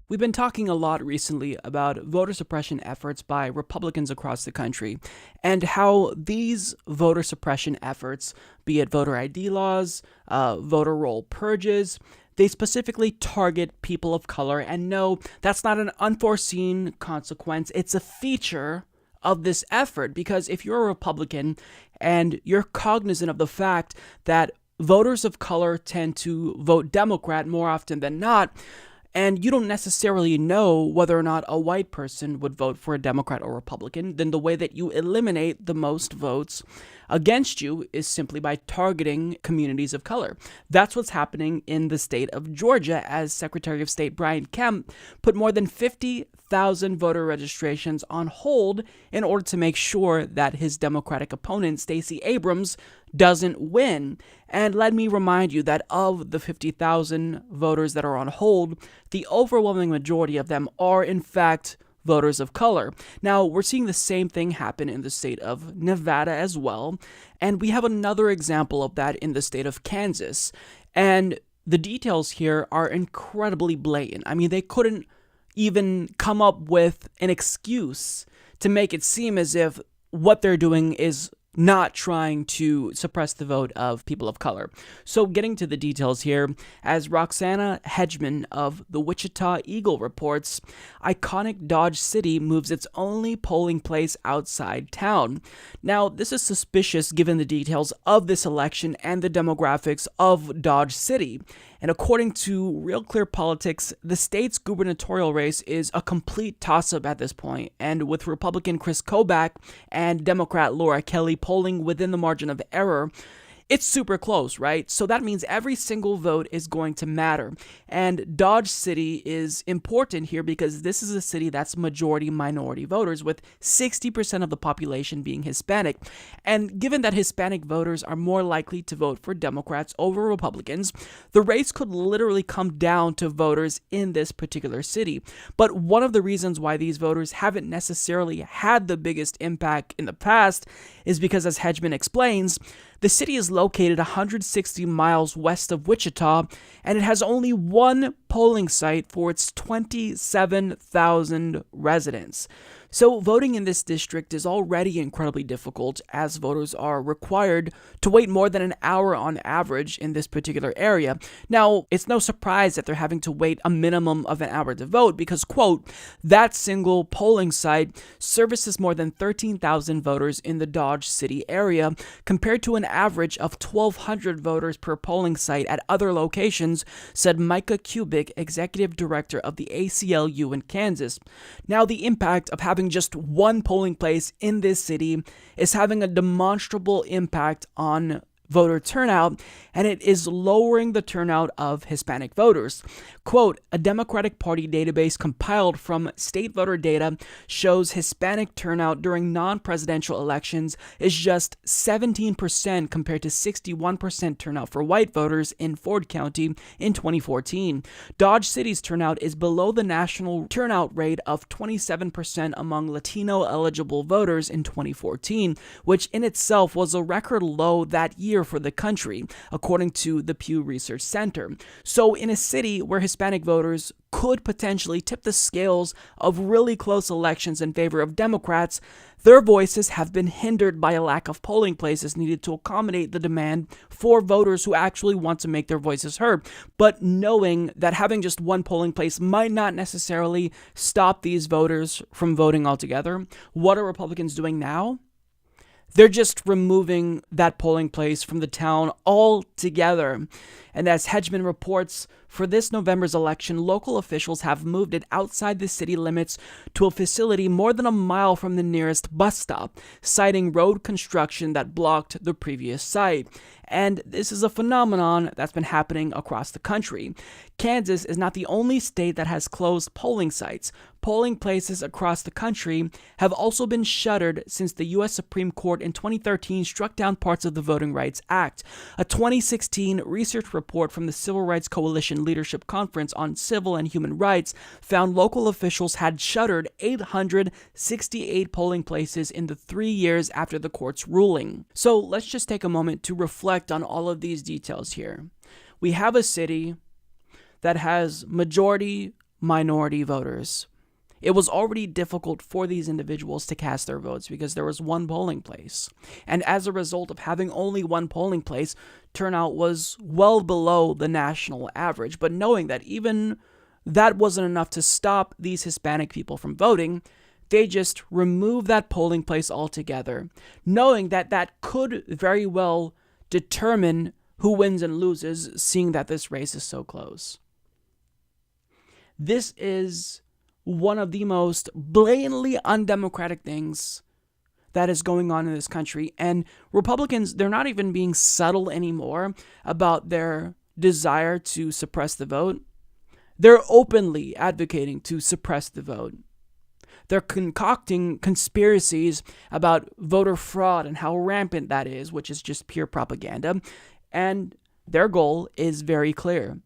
We've been talking a lot recently about voter suppression efforts by Republicans across the country and how these voter suppression efforts, be it voter ID laws, voter roll purges, they specifically target people of color. And no, that's not an unforeseen consequence. It's a feature of this effort, because if you're a Republican and you're cognizant of the fact that voters of color tend to vote Democrat more often than not, and you don't necessarily know whether or not a white person would vote for a Democrat or Republican, then the way that you eliminate the most votes against you is simply by targeting communities of color. That's what's happening in the state of Georgia, as Secretary of State Brian Kemp put more than 50,000 voter registrations on hold in order to make sure that his Democratic opponent, Stacey Abrams, doesn't win. And let me remind you that of the 50,000 voters that are on hold, the overwhelming majority of them are, in fact, voters of color. Now, we're seeing the same thing happen in the state of Nevada as well, and we have another example of that in the state of Kansas. And the details here are incredibly blatant. I mean, they couldn't even come up with an excuse to make it seem as if what they're doing is not trying to suppress the vote of people of color. So getting to the details here, as Roxana Hedgeman of the Wichita Eagle reports, iconic Dodge City moves its only polling place outside town. Now, this is suspicious given the details of this election and the demographics of Dodge City. And according to Real Clear Politics, the state's gubernatorial race is a complete toss-up at this point. And with Republican Chris Kobach and Democrat Laura Kelly polling within the margin of error, it's super close, right? So that means every single vote is going to matter. And Dodge City is important here because this is a city that's majority minority voters, with 60% of the population being Hispanic. And given that Hispanic voters are more likely to vote for Democrats over Republicans, the race could literally come down to voters in this particular city. But one of the reasons why these voters haven't necessarily had the biggest impact in the past is because, as Hedgeman explains, the city is located 160 miles west of Wichita, and it has only one polling site for its 27,000 residents. So voting in this district is already incredibly difficult, as voters are required to wait more than an hour on average in this particular area. Now, it's no surprise that they're having to wait a minimum of an hour to vote because, quote, that single polling site services more than 13,000 voters in the Dodge City area, compared to an average of 1,200 voters per polling site at other locations, said Micah Kubik, executive director of the ACLU in Kansas. Now, the impact of having just one polling place in this city is having a demonstrable impact on voter turnout, and it is lowering the turnout of Hispanic voters. Quote, a Democratic Party database compiled from state voter data shows Hispanic turnout during non-presidential elections is just 17% compared to 61% turnout for white voters in Ford County in 2014. Dodge City's turnout is below the national turnout rate of 27% among Latino-eligible voters in 2014, which in itself was a record low that year for the country, according to the Pew Research Center. So in a city where Hispanic voters could potentially tip the scales of really close elections in favor of Democrats, their voices have been hindered by a lack of polling places needed to accommodate the demand for voters who actually want to make their voices heard. But knowing that having just one polling place might not necessarily stop these voters from voting altogether, what are Republicans doing now? They're just removing that polling place from the town altogether. And as Hedgeman reports, for this November's election, local officials have moved it outside the city limits to a facility more than a mile from the nearest bus stop, citing road construction that blocked the previous site. And this is a phenomenon that's been happening across the country. Kansas is not the only state that has closed polling sites. Polling places across the country have also been shuttered since the U.S. Supreme Court in 2013 struck down parts of the Voting Rights Act. A 2016 research report from the Civil Rights Coalition Leadership Conference on Civil and Human Rights found local officials had shuttered 868 polling places in the 3 years after the court's ruling. So let's just take a moment to reflect on all of these details here. We have a city that has majority minority voters. It was already difficult for these individuals to cast their votes because there was one polling place. And as a result of having only one polling place, turnout was well below the national average. But knowing that even that wasn't enough to stop these Hispanic people from voting, they just removed that polling place altogether, knowing that that could very well determine who wins and loses, seeing that this race is so close. This is one of the most blatantly undemocratic things that is going on in this country. And Republicans, they're not even being subtle anymore about their desire to suppress the vote. They're openly advocating to suppress the vote. They're concocting conspiracies about voter fraud and how rampant that is, which is just pure propaganda. And their goal is very clear.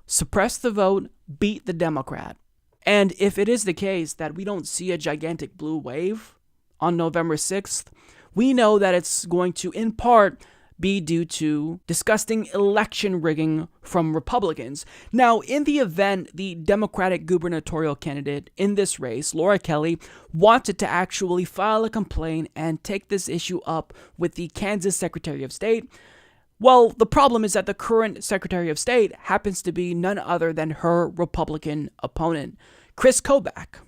Suppress the vote, beat the Democrat. And if it is the case that we don't see a gigantic blue wave on November 6th, we know that it's going to, in part, be due to disgusting election rigging from Republicans. Now, in the event the Democratic gubernatorial candidate in this race, Laura Kelly, wanted to actually file a complaint and take this issue up with the Kansas Secretary of State, well, the problem is that the current Secretary of State happens to be none other than her Republican opponent, Chris Kobach.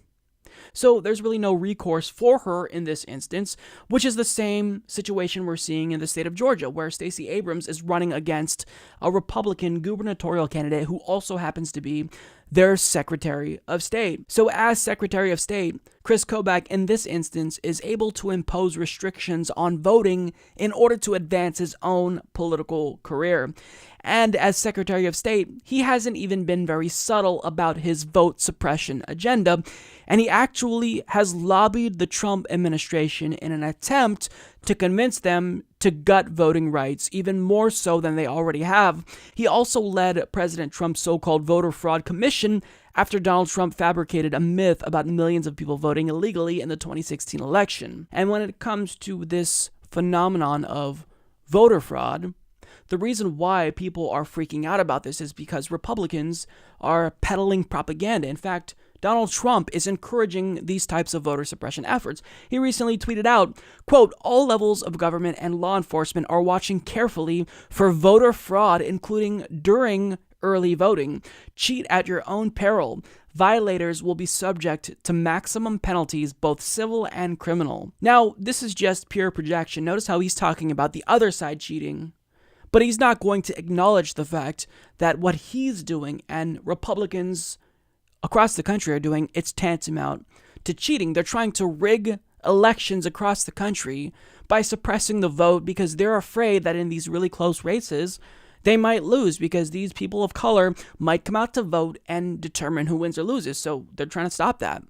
So there's really no recourse for her in this instance, which is the same situation we're seeing in the state of Georgia, where Stacey Abrams is running against a Republican gubernatorial candidate who also happens to be their Secretary of State. So as Secretary of State, Chris Kobach in this instance is able to impose restrictions on voting in order to advance his own political career. And as Secretary of State, he hasn't even been very subtle about his vote suppression agenda, and he actually has lobbied the Trump administration in an attempt to convince them to gut voting rights, even more so than they already have. He also led President Trump's so-called voter fraud commission after Donald Trump fabricated a myth about millions of people voting illegally in the 2016 election. And when it comes to this phenomenon of voter fraud, the reason why people are freaking out about this is because Republicans are peddling propaganda. In fact, Donald Trump is encouraging these types of voter suppression efforts. He recently tweeted out, quote, "All levels of government and law enforcement are watching carefully for voter fraud, including during early voting. Cheat at your own peril. Violators will be subject to maximum penalties, both civil and criminal." Now, this is just pure projection. Notice how he's talking about the other side cheating, but he's not going to acknowledge the fact that what he's doing and Republicans across the country are doing, it's tantamount to cheating. They're trying to rig elections across the country by suppressing the vote because they're afraid that in these really close races, they might lose because these people of color might come out to vote and determine who wins or loses. So they're trying to stop that.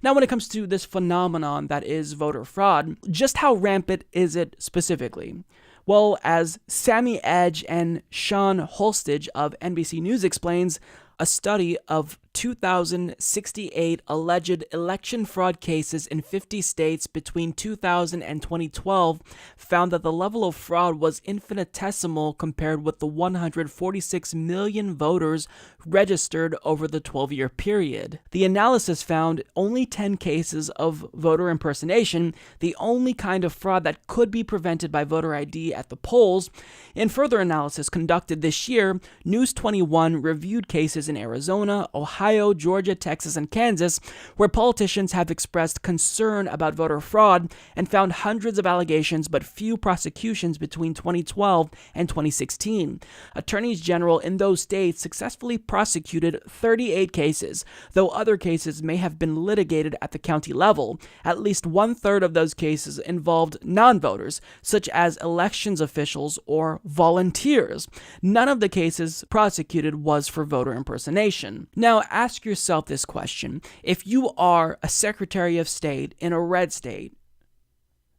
Now, when it comes to this phenomenon that is voter fraud, just how rampant is it specifically? Well, as Sammy Edge and Sean Holstage of NBC News explains, a study of 2,068 alleged election fraud cases in 50 states between 2000 and 2012 found that the level of fraud was infinitesimal compared with the 146 million voters registered over the 12-year period. The analysis found only 10 cases of voter impersonation, the only kind of fraud that could be prevented by voter ID at the polls. In further analysis conducted this year, News 21 reviewed cases in Arizona, Ohio, Georgia, Texas, and Kansas, where politicians have expressed concern about voter fraud and found hundreds of allegations but few prosecutions between 2012 and 2016. Attorneys general in those states successfully prosecuted 38 cases, though other cases may have been litigated at the county level. At least one-third of those cases involved non-voters, such as elections officials or volunteers. None of the cases prosecuted was for voter impersonation. Now, ask yourself this question. If you are a Secretary of State in a red state,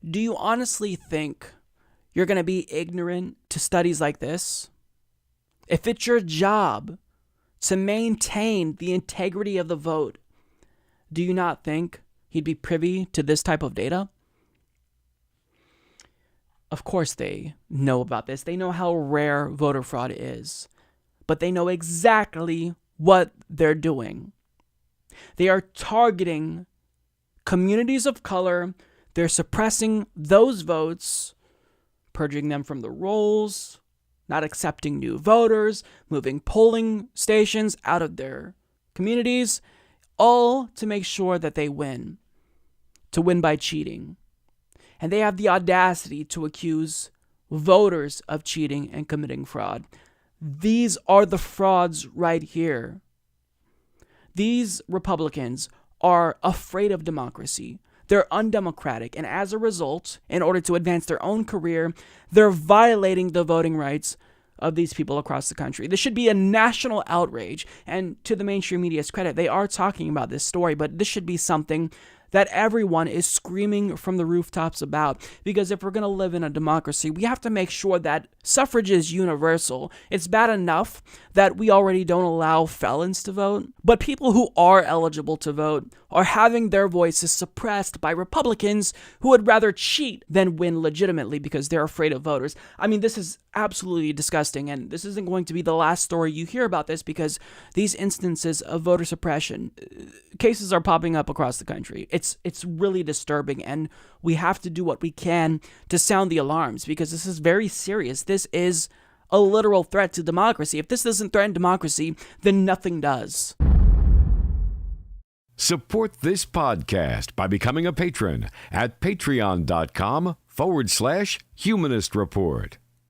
do you honestly think you're going to be ignorant to studies like this? If it's your job to maintain the integrity of the vote, do you not think he'd be privy to this type of data? Of course they know about this. They know how rare voter fraud is, but they know exactly what they're doing. They are targeting communities of color. They're suppressing those votes, purging them from the rolls, not accepting new voters, moving polling stations out of their communities, all to make sure that they win, to win by cheating. And they have the audacity to accuse voters of cheating and committing fraud. These are the frauds right here. These Republicans are afraid of democracy. They're undemocratic, and as a result, in order to advance their own career, they're violating the voting rights of these people across the country. This should be a national outrage, and to the mainstream media's credit, they are talking about this story, but this should be something that everyone is screaming from the rooftops about, because if we're going to live in a democracy, we have to make sure that suffrage is universal. It's bad enough that we already don't allow felons to vote, but people who are eligible to vote are having their voices suppressed by Republicans who would rather cheat than win legitimately because they're afraid of voters. I mean, this is absolutely disgusting, and this isn't going to be the last story you hear about this, because these instances of voter suppression cases are popping up across the country. It's really disturbing, and we have to do what we can to sound the alarms, because this is very serious. This is a literal threat to democracy. If this doesn't threaten democracy, then nothing does. Support this podcast by becoming a patron at patreon.com/Humanist Report.